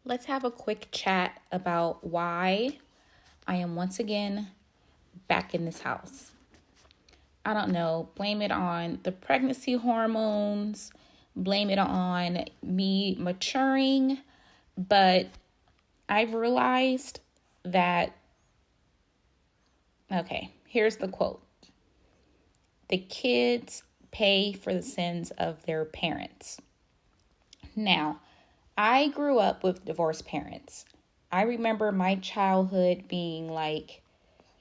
let's have a quick chat about why I am once again back in this house. I don't know, blame it on the pregnancy hormones, blame it on me maturing, but I've realized that, okay, here's the quote. The kids pay for the sins of their parents. Now, I grew up with divorced parents. I remember my childhood being like,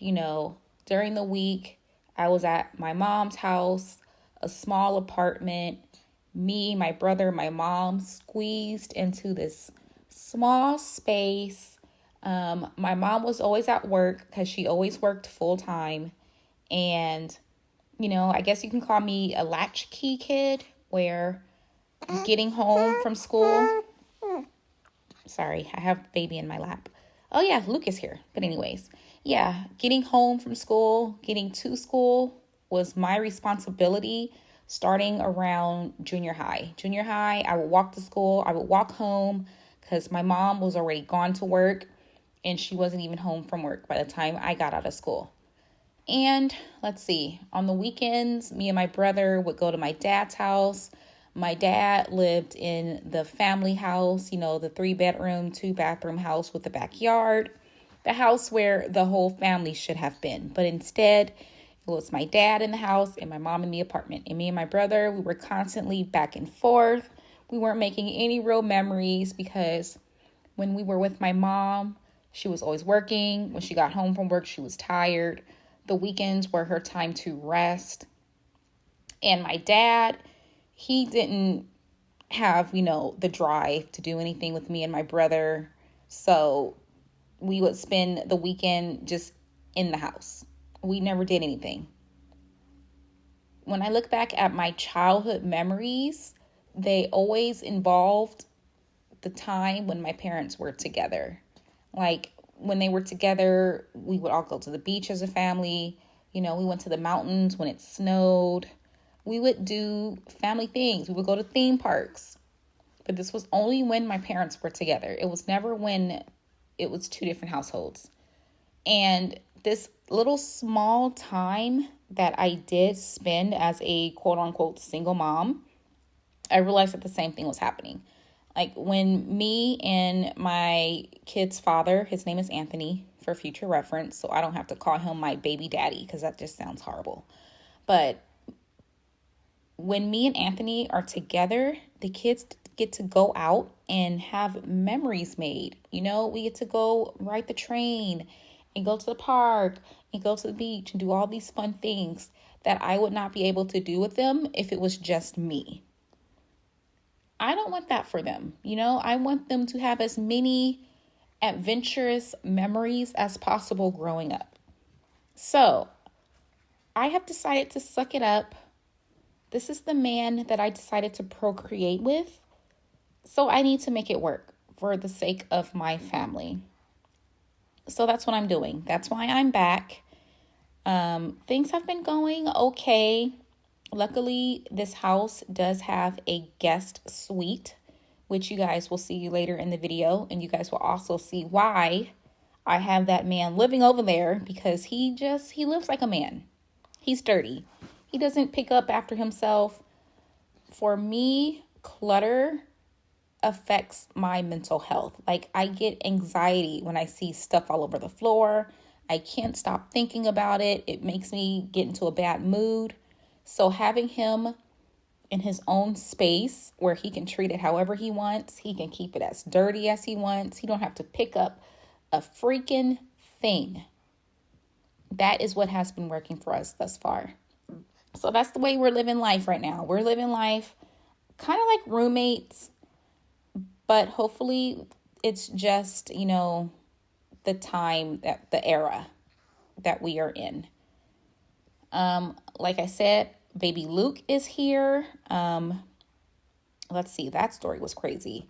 during the week, I was at my mom's house, a small apartment, me, my brother, my mom squeezed into this small space. My mom was always at work because she always worked full time. And, I guess you can call me a latchkey kid where getting home from school. Sorry, I have baby in my lap. Oh yeah, Luke is here. But anyways, yeah, getting home from school, getting to school was my responsibility starting around junior high. Junior high, I would walk to school, I would walk home because my mom was already gone to work and she wasn't even home from work by the time I got out of school. And let's see, on the weekends, me and my brother would go to my dad's house. My dad lived in the family house, the 3-bedroom, 2-bathroom house with a backyard, the house where the whole family should have been. But instead, it was my dad in the house and my mom in the apartment. And me and my brother, we were constantly back and forth. We weren't making any real memories because when we were with my mom, she was always working. When she got home from work, she was tired. The weekends were her time to rest. And my dad, he didn't have, the drive to do anything with me and my brother. So we would spend the weekend just in the house. We never did anything. When I look back at my childhood memories, they always involved the time when my parents were together. Like when they were together, we would all go to the beach as a family. We went to the mountains when it snowed. We would do family things. We would go to theme parks. But this was only when my parents were together. It was never when it was two different households. And this little small time that I did spend as a quote unquote single mom, I realized that the same thing was happening. Like when me and my kid's father, his name is Anthony for future reference, so I don't have to call him my baby daddy because that just sounds horrible. But when me and Anthony are together, the kids get to go out and have memories made. We get to go ride the train and go to the park and go to the beach and do all these fun things that I would not be able to do with them if it was just me. I don't want that for them. I want them to have as many adventurous memories as possible growing up. So I have decided to suck it up. This is the man that I decided to procreate with. So I need to make it work for the sake of my family. So that's what I'm doing. That's why I'm back. Things have been going okay. Luckily, this house does have a guest suite, which you guys will see later in the video. And you guys will also see why I have that man living over there, because he lives like a man. He's dirty. He doesn't pick up after himself. For me, clutter affects my mental health. Like I get anxiety when I see stuff all over the floor. I can't stop thinking about it. It makes me get into a bad mood. So having him in his own space where he can treat it however he wants, he can keep it as dirty as he wants. He don't have to pick up a freaking thing. That is what has been working for us thus far. So that's the way we're living life right now. We're living life kind of like roommates, but hopefully it's just, the time, that the era that we are in. Like I said, baby Luke is here. Let's see, that story was crazy.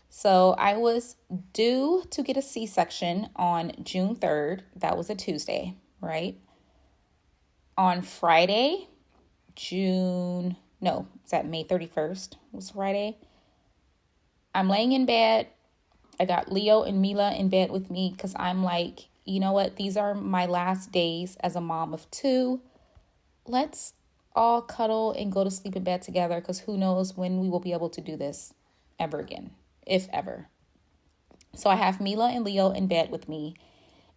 So I was due to get a C-section on June 3rd. That was a Tuesday, right? On Friday, May 31st was Friday. I'm laying in bed I got Leo and Mila in bed with me because I'm like, you know what? These are my last days as a mom of two. Let's all cuddle and go to sleep in bed together because who knows when we will be able to do this ever again, if ever. So I have Mila and Leo in bed with me,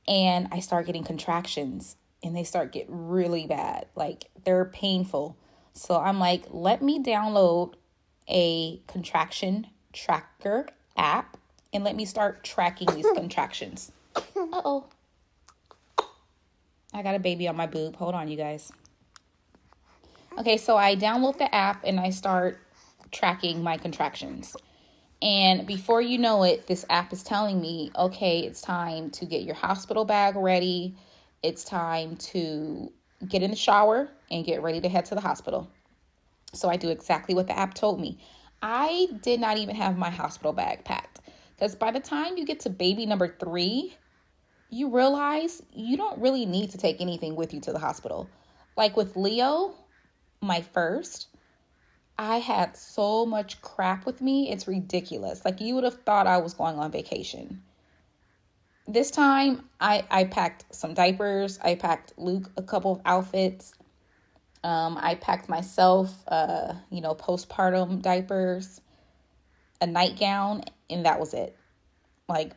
and I start getting contractions, and they start getting really bad. Like, they're painful. So I'm like, let me download a contraction tracker app and let me start tracking these contractions. Uh-oh. I got a baby on my boob. Hold on, you guys. Okay, so I download the app and I start tracking my contractions. And before you know it, this app is telling me, okay, it's time to get your hospital bag ready. It's time to get in the shower and get ready to head to the hospital. So I do exactly what the app told me. I did not even have my hospital bag packed because by the time you get to baby number 3, you realize you don't really need to take anything with you to the hospital. Like with Leo, my first, I had so much crap with me. It's ridiculous. Like, you would have thought I was going on vacation. This time, I packed some diapers. I packed Luke a couple of outfits. I packed myself, postpartum diapers, a nightgown, and that was it. Like,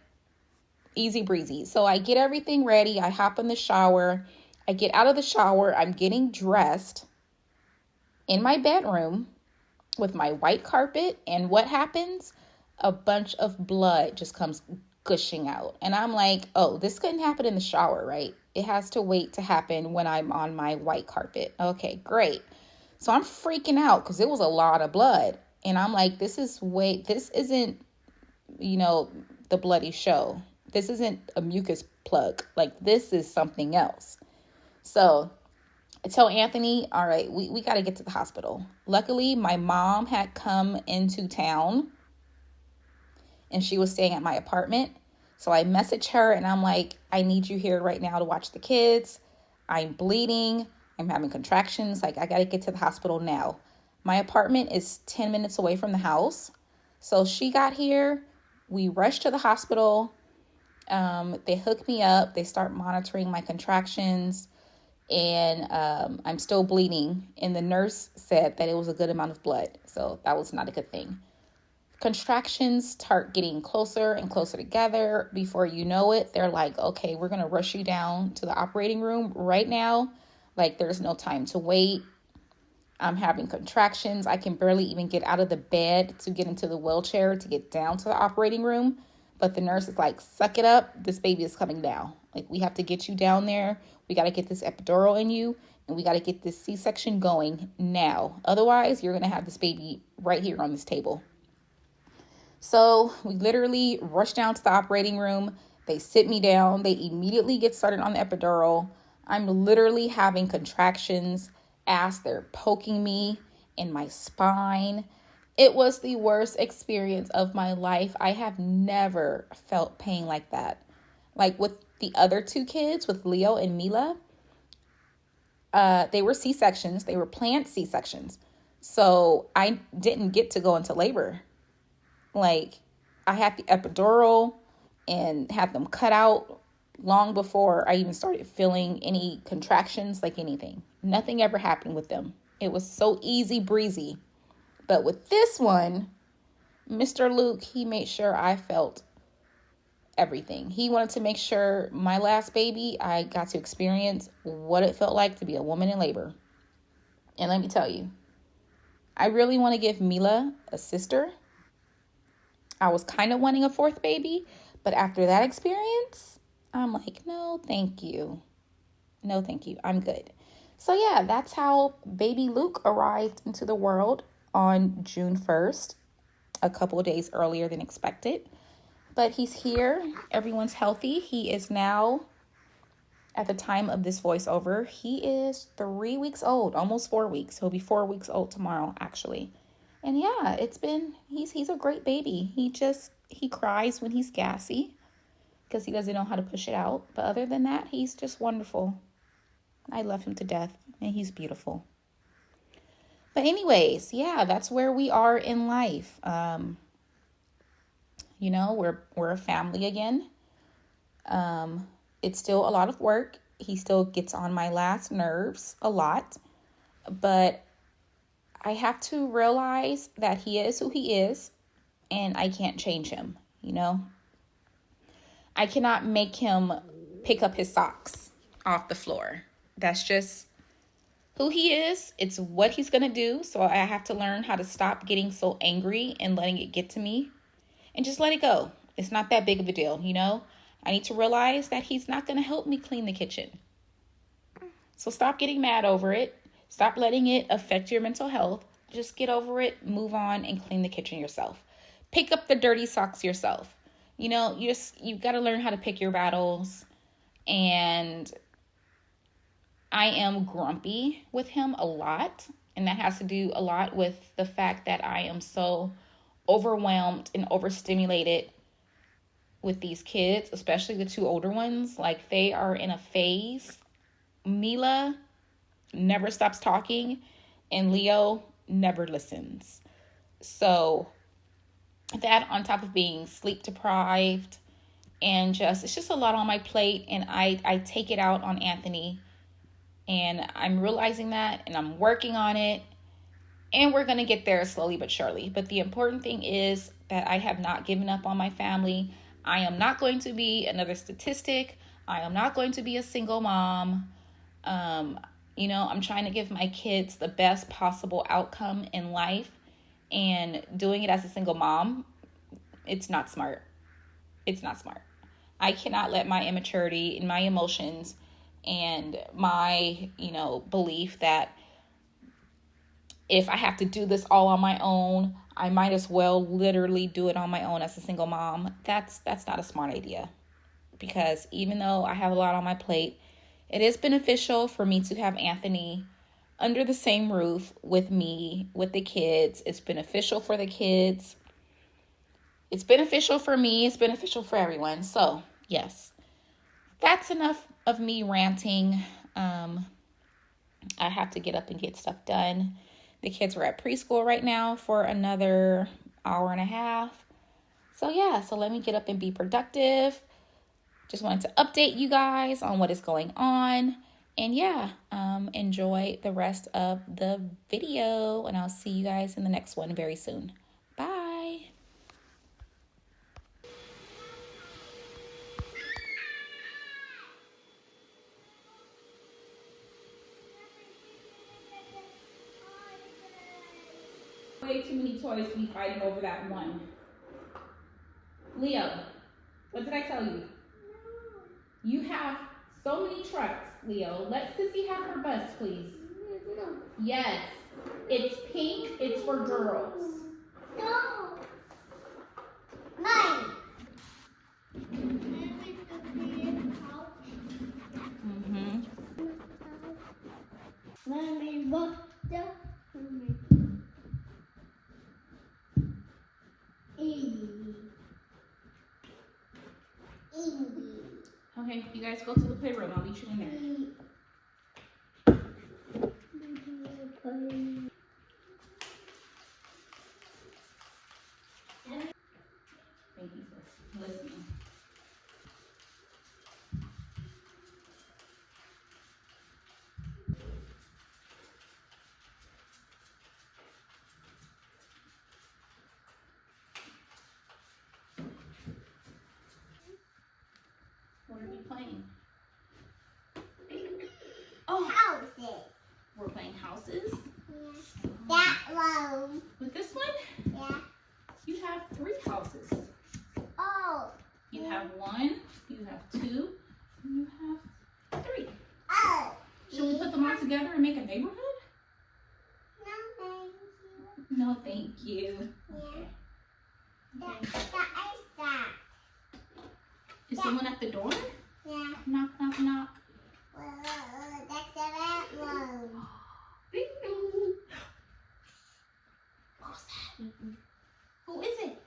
easy breezy. So I get everything ready. I hop in the shower. I get out of the shower. I'm getting dressed in my bedroom with my white carpet, and what happens? A bunch of blood just comes gushing out. And I'm like, oh, this couldn't happen in the shower, right? It has to wait to happen when I'm on my white carpet. Okay, great. So I'm freaking out because it was a lot of blood. And I'm like, this isn't, the bloody show. This isn't a mucus plug. Like, this is something else. So I tell Anthony, all right, we got to get to the hospital. Luckily, my mom had come into town and she was staying at my apartment. So I message her and I'm like, I need you here right now to watch the kids. I'm bleeding. I'm having contractions. Like, I got to get to the hospital now. My apartment is 10 minutes away from the house. So she got here. We rushed to the hospital. They hook me up. They start monitoring my contractions. And I'm still bleeding. And the nurse said that it was a good amount of blood. So that was not a good thing. Contractions start getting closer and closer together. Before you know it, they're like, okay, we're going to rush you down to the operating room right now. Like, there's no time to wait. I'm having contractions. I can barely even get out of the bed to get into the wheelchair to get down to the operating room. But the nurse is like, suck it up. This baby is coming down. Like, we have to get you down there. We got to get this epidural in you. And we got to get this C-section going now. Otherwise, you're going to have this baby right here on this table. So we literally rush down to the operating room. They sit me down. They immediately get started on the epidural. I'm literally having contractions as they're poking me in my spine. It was the worst experience of my life. I have never felt pain like that. Like with the other two kids, with Leo and Mila, they were C-sections. They were planned C-sections. So I didn't get to go into labor. Like, I had the epidural and had them cut out long before I even started feeling any contractions, like anything. Nothing ever happened with them. It was so easy breezy. But with this one, Mr. Luke, he made sure I felt everything. He wanted to make sure my last baby, I got to experience what it felt like to be a woman in labor. And let me tell you, I really want to give Mila a sister. I was kind of wanting a fourth baby, but after that experience, I'm like, no, thank you. No, thank you. I'm good. So yeah, that's how baby Luke arrived into the world on June 1st, a couple of days earlier than expected. But he's here. Everyone's healthy. He is now, at the time of this voiceover, he is 3 weeks old, almost 4 weeks. He'll be 4 weeks old tomorrow, actually. And yeah, he's a great baby. He cries when he's gassy because he doesn't know how to push it out. But other than that, he's just wonderful. I love him to death and he's beautiful. But anyways, yeah, that's where we are in life. You know, we're a family again. It's still a lot of work. He still gets on my last nerves a lot, but I have to realize that he is who he is, and I can't change him, you know? I cannot make him pick up his socks off the floor. That's just who he is. It's what he's going to do. So I have to learn how to stop getting so angry and letting it get to me and just let it go. It's not that big of a deal, you know? I need to realize that he's not going to help me clean the kitchen. So stop getting mad over it. Stop letting it affect your mental health. Just get over it, move on, and clean the kitchen yourself. Pick up the dirty socks yourself. You know, you've got to learn how to pick your battles. And I am grumpy with him a lot. And that has to do a lot with the fact that I am so overwhelmed and overstimulated with these kids, especially the two older ones. Like, they are in a phase. Mila never stops talking, and Leo never listens. So that, on top of being sleep deprived, and it's just a lot on my plate, and I take it out on Anthony, and I'm realizing that, and I'm working on it, and we're going to get there slowly but surely. But the important thing is that I have not given up on my family. I am not going to be another statistic. I am not going to be a single mom. You know, I'm trying to give my kids the best possible outcome in life, and doing it as a single mom, it's not smart. It's not smart. I cannot let my immaturity and my emotions and my, belief that if I have to do this all on my own, I might as well literally do it on my own as a single mom. That's not a smart idea, because even though I have a lot on my plate, it is beneficial for me to have Anthony under the same roof with me, with the kids. It's beneficial for the kids. It's beneficial for me. It's beneficial for everyone. So, yes, that's enough of me ranting. I have to get up and get stuff done. The kids are at preschool right now for another hour and a half. So, so let me get up and be productive. Just wanted to update you guys on what is going on. And enjoy the rest of the video. And I'll see you guys in the next one very soon. Bye. Way too many toys to be fighting over that one. Leo, what did I tell you? You have so many trucks, Leo. Let Sissy have her bus, please. Yes. It's pink. It's for girls. No. Mine. Mommy, what the? Okay, you guys go to the playroom. I'll meet you in there. Thank you for listening. What are we playing? Oh, Houses. we're playing houses. Yeah. That one. With this one, Yeah. you have 3 houses. Oh. You have 1, you have 2, and you have 3. Oh. Should we put them all together and make a neighborhood? No, thank you. No, thank you. Yeah. Okay. That is that. Is someone at the door? Yeah. Knock, knock, knock. That's the red one. Ding, ding. What was that? Who is it?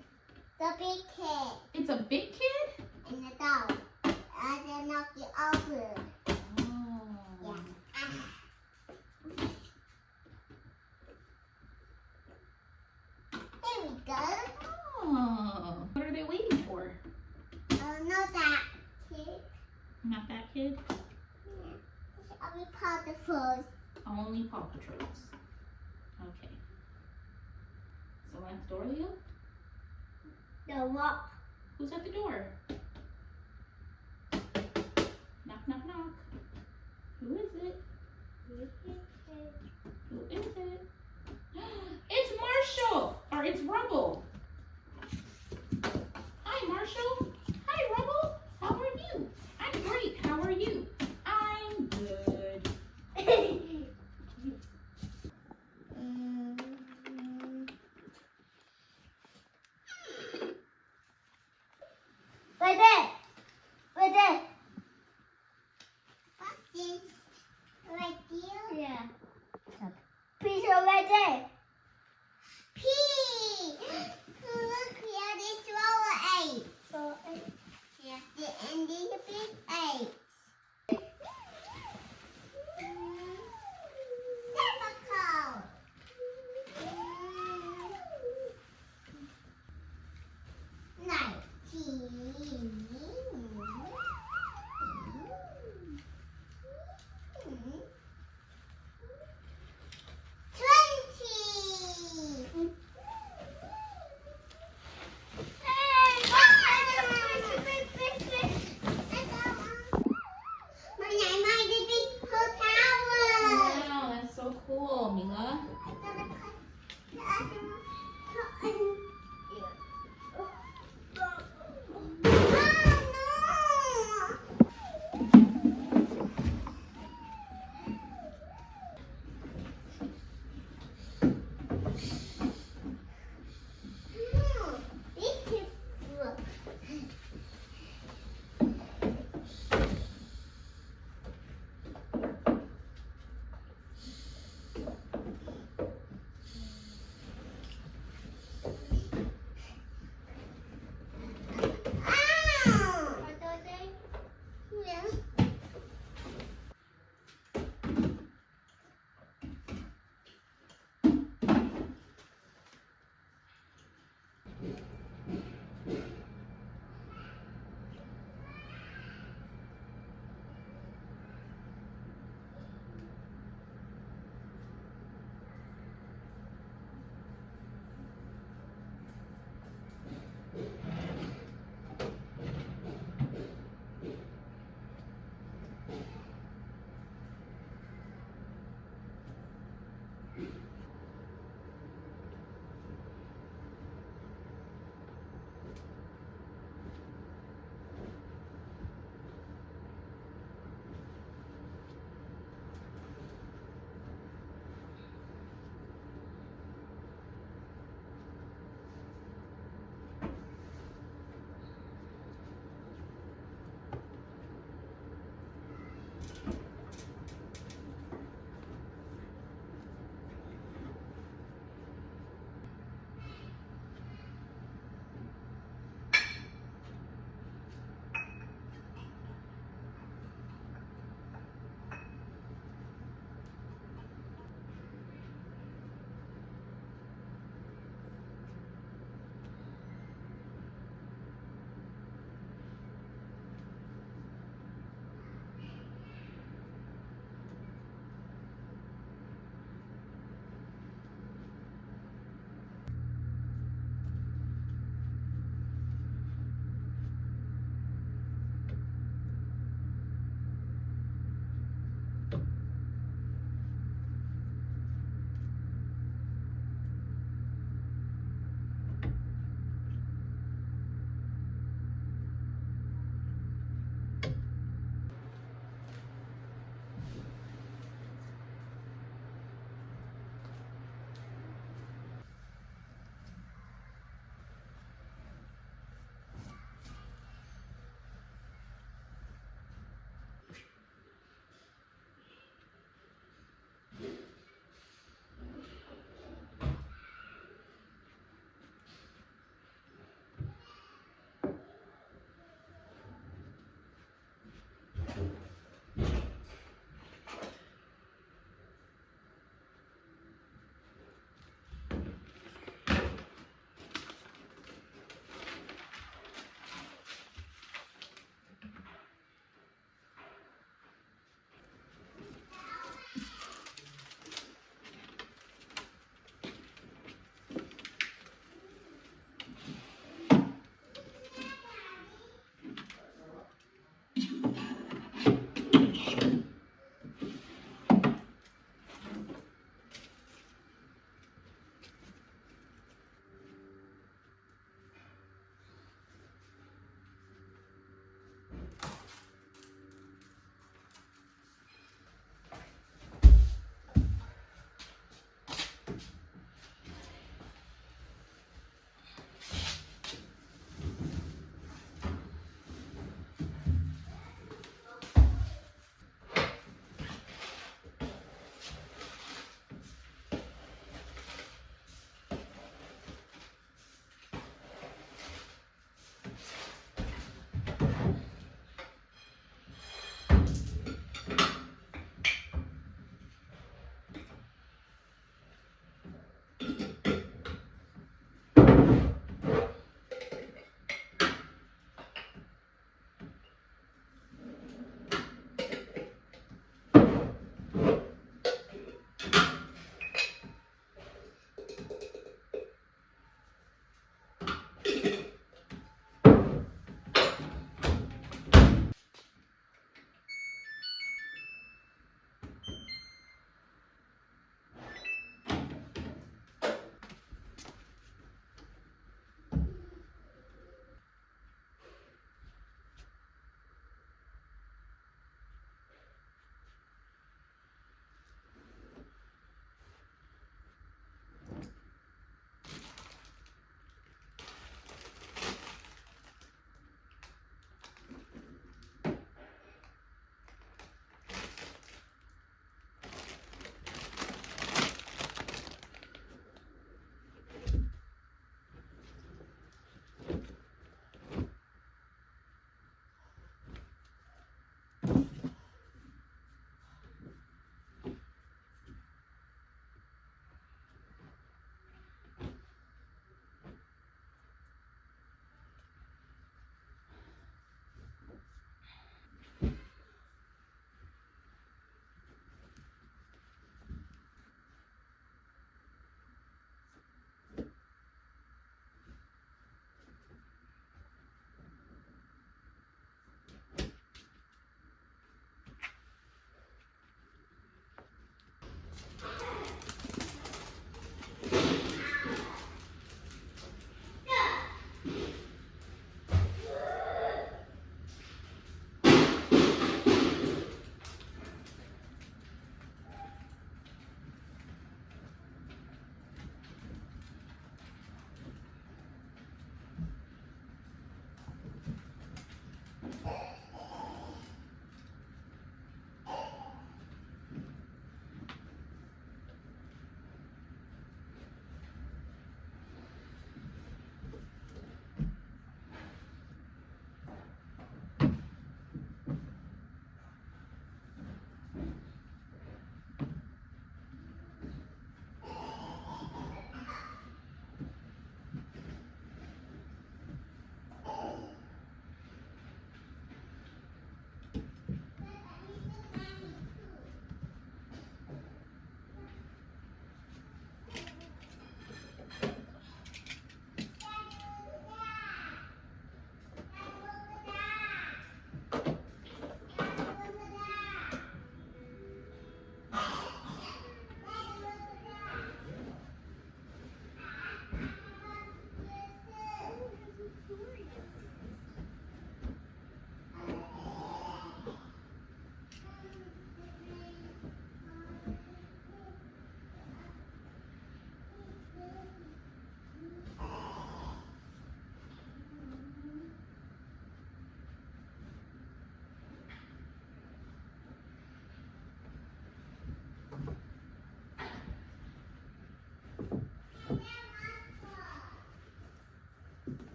The big kid It's a big kid? and the dog. I did knock it over. Oh. Yeah. There we go. Oh. What are they waiting Not that kid? Yeah. I'll be part of first. Only Paw Patrols. Okay. Someone at the door, Leo? The what? Who's at the door? Knock, knock, knock. Who is it? Who is it? It's Marshall! Or it's Rubble.